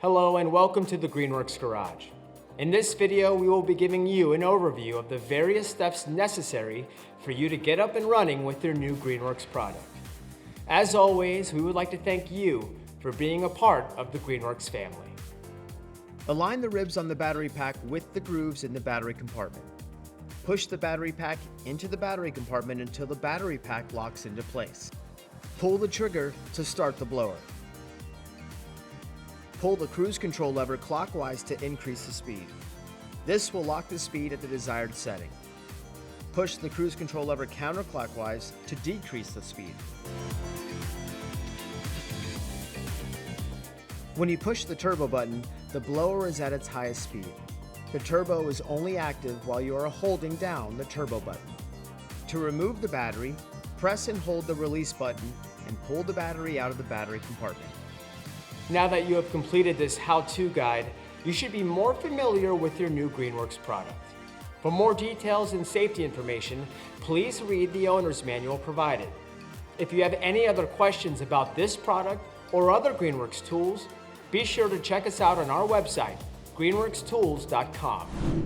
Hello and welcome to the Greenworks Garage. In this video, we will be giving you an overview of the various steps necessary for you to get up and running with your new Greenworks product. As always, we would like to thank you for being a part of the Greenworks family. Align the ribs on the battery pack with the grooves in the battery compartment. Push the battery pack into the battery compartment until the battery pack locks into place. Pull the trigger to start the blower. Pull the cruise control lever clockwise to increase the speed. This will lock the speed at the desired setting. Push the cruise control lever counterclockwise to decrease the speed. When you push the turbo button, the blower is at its highest speed. The turbo is only active while you are holding down the turbo button. To remove the battery, press and hold the release button and pull the battery out of the battery compartment. Now that you have completed this how-to guide, you should be more familiar with your new Greenworks product. For more details and safety information, please read the owner's manual provided. If you have any other questions about this product or other Greenworks tools, be sure to check us out on our website, greenworkstools.com.